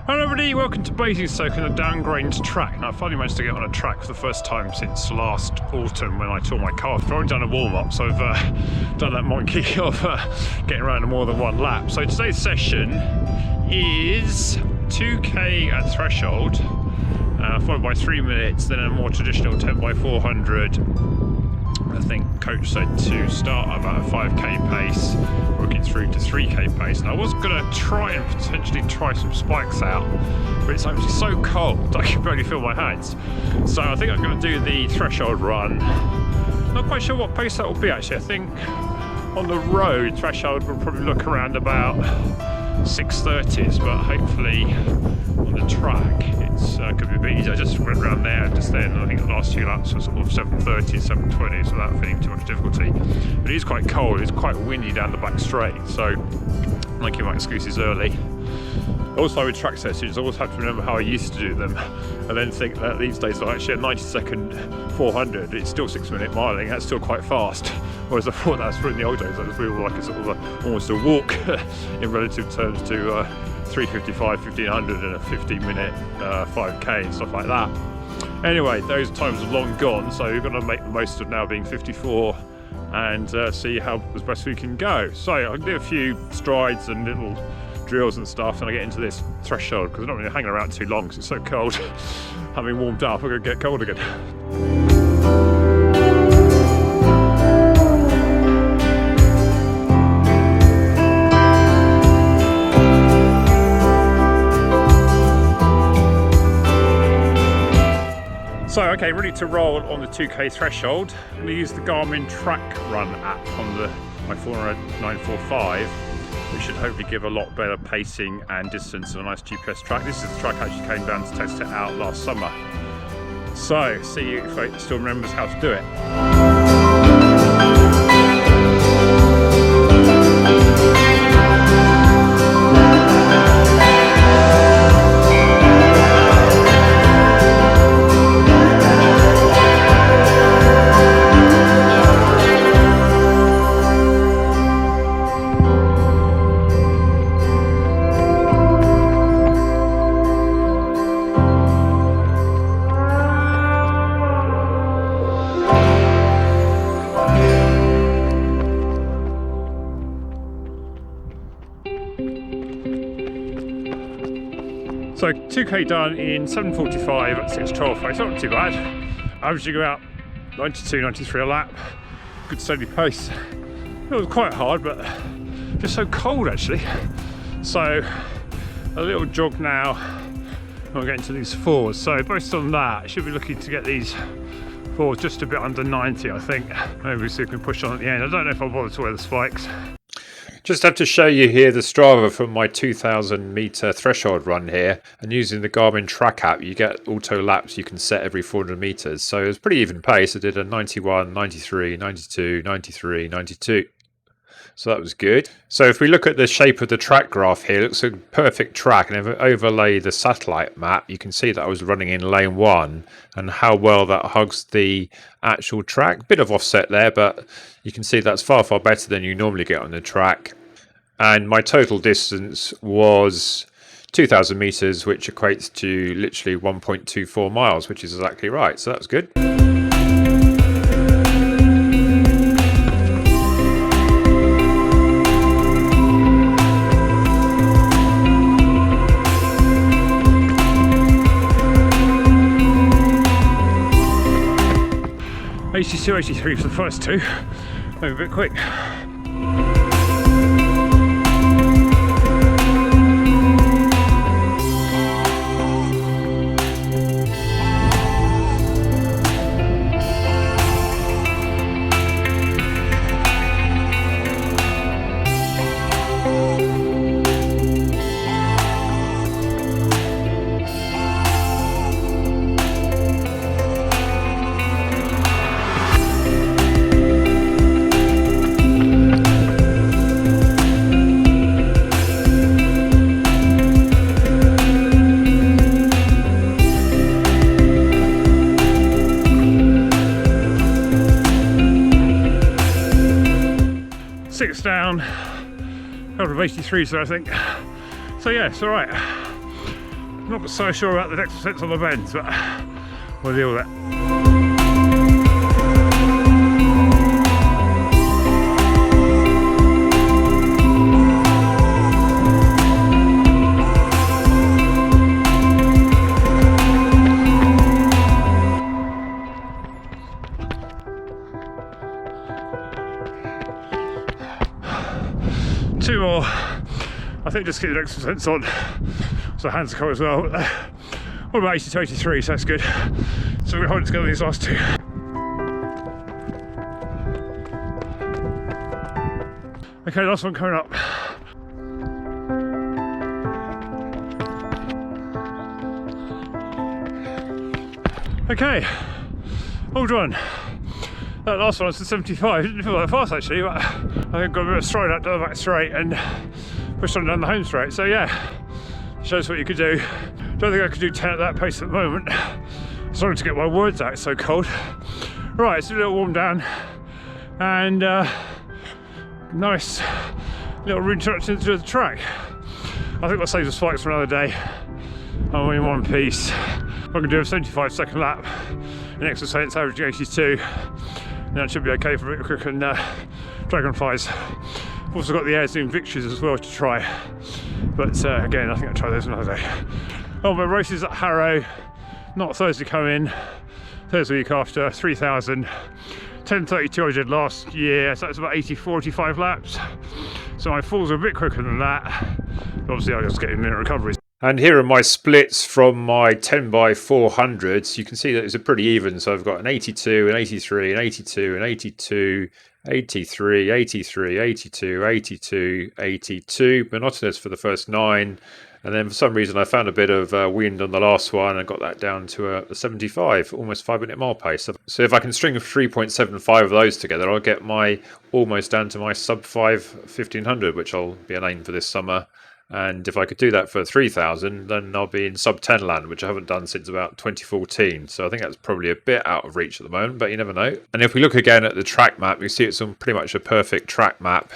Hello everybody, welcome to Basingstoke on a downgrade track. Now I finally managed to get on a track for the first time since last autumn when I tore my calf. I've already done a warm-up, so I've done that monkey of getting around in more than one lap. So today's session is 2k at threshold, followed by 3 minutes, then a more traditional 10 by 400. I think coach said to start about a 5k pace, working through to 3k pace. And I was going to try and potentially try some spikes out, but it's actually so cold I can barely feel my hands. So I think I'm going to do the threshold run. Not quite sure what pace that will be actually. I think on the road threshold will probably look around about 6:30s, but hopefully on the track it's could be a bit easier. I just went around there just then, and I think the last 2 laps were sort of 7:30, 7:20s without feeling too much difficulty. But it is quite cold, it's quite windy down the back straight, so I'm making my excuses early. Also with track sessions, I always have to remember how I used to do them, and then think that these days, like actually a 90-second 400, it's still 6-minute miling, that's still quite fast. Whereas I thought that's in the old days, that was really like a sort of almost a walk in relative terms to 355, 1500 and a 15-minute 5k and stuff like that. Anyway, those times are long gone, so we're going to make the most of now being 54 and see how as best we can go. So I'll do a few strides and little drills and stuff, and I get into this threshold because I'm not really hanging around too long because it's so cold. Having warmed up, I'm going to get cold again. So, okay, ready to roll on the 2k threshold. I'm going to use the Garmin Track Run app on my Forerunner 945, which should hopefully give a lot better pacing and distance and a nice GPS track. This is the track I actually came down to test it out last summer. So, see if it still remembers how to do it. So 2k done in 7:45 at 6:12 pace, not too bad. Averaging about 92, 93 a lap. Good steady pace. It was quite hard, but just so cold actually. So a little jog now, and we'll get into these fours. So based on that, I should be looking to get these fours just a bit under 90, I think. Maybe see if we can push on at the end. I don't know if I'll bother to wear the spikes. Just have to show you here the Strava from my 2,000 metre threshold run here, and using the Garmin track app you get auto laps you can set every 400 metres, so it was pretty even pace. I did a 91, 93, 92, 93, 92, so that was good. So if we look at the shape of the track graph here, it looks a perfect track, and if I overlay the satellite map you can see that I was running in lane 1 and how well that hugs the actual track. Bit of offset there, but you can see that's far better than you normally get on the track. And my total distance was 2,000 metres, which equates to literally 1.24 miles, which is exactly right, so that's good. '82, '83 for the first two, maybe a bit quick. 6 down, out of 83s there I think. So yeah, it's alright. Not so sure about the extra sense on the bends, but we'll deal with that. Two more. I think just keep the extra sense on. So hands are cold as well. What about 80 to 83, so that's good. So we're holding together these last two. Okay, last one coming up. Okay, all done. That last one was 75. It didn't feel that fast actually, but I think I got a bit of stride out down the back straight and pushed on down the home straight. So yeah, shows what you could do. Don't think I could do 10 at that pace at the moment. Starting to get my words out, it's so cold. Right, let's do a little warm down and nice little reintroduction into the track. I think I'll save the spikes for another day. I'm in one piece. I can do a 75-second lap in extra sense, averaging 82. Then it should be okay for a bit quicker than Dragonflies. I've also got the Air Zoom Victories as well to try. But again, I think I'll try those another day. Oh, my races at Harrow, not Thursday coming, Thursday week after, 3,000. 10:32 I did last year, so that's about 84, 85 laps. So my falls are a bit quicker than that. Obviously I just get in minute recoveries. And here are my splits from my 10x400s. You can see that it's a pretty even. So I've got an 82, an 83, an 82, an 82, 83, 83, 82, 82, 82. Monotonous for the first 9. And then for some reason I found a bit of wind on the last one and got that down to a 75, almost 5-minute mile pace. So if I can string 3.75 of those together, I'll get my almost down to my sub 5 1500, which will be an aim for this summer. And if I could do that for 3,000, then I'll be in sub 10 land, which I haven't done since about 2014. So I think that's probably a bit out of reach at the moment, but you never know. And if we look again at the track map, you see it's on pretty much a perfect track map,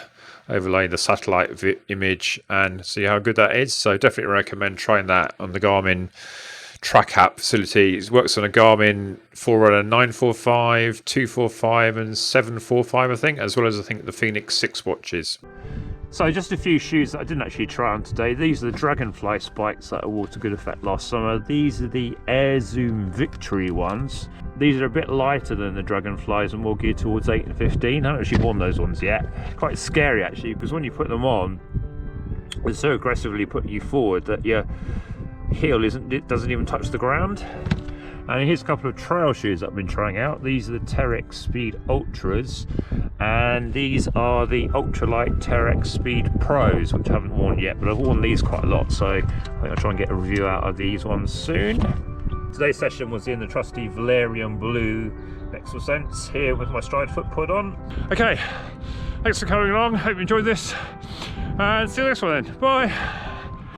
overlaying the satellite image and see how good that is. So definitely recommend trying that on the Garmin track app facility. It works on a Garmin Forerunner 945, 245 and 745, I think, as well as I think the Phoenix 6 watches. So just a few shoes that I didn't actually try on today. These are the Dragonfly spikes that I wore to good effect last summer. These are the Air Zoom Victory ones. These are a bit lighter than the Dragonflies and more geared towards 8 and 15. I haven't actually worn those ones yet. Quite scary actually, because when you put them on, they so aggressively put you forward that your heel doesn't even touch the ground. And here's a couple of trail shoes that I've been trying out. These are the Terrex Speed Ultras, and these are the ultralight Terrex Speed Pros, which I haven't worn yet, but I've worn these quite a lot, so I think I'll try and get a review out of these ones soon. Today's session was in the trusty Valerian Blue Nexus Sense here with my Stride foot put on. Okay, thanks for coming along, hope you enjoyed this, and see you next one then, bye!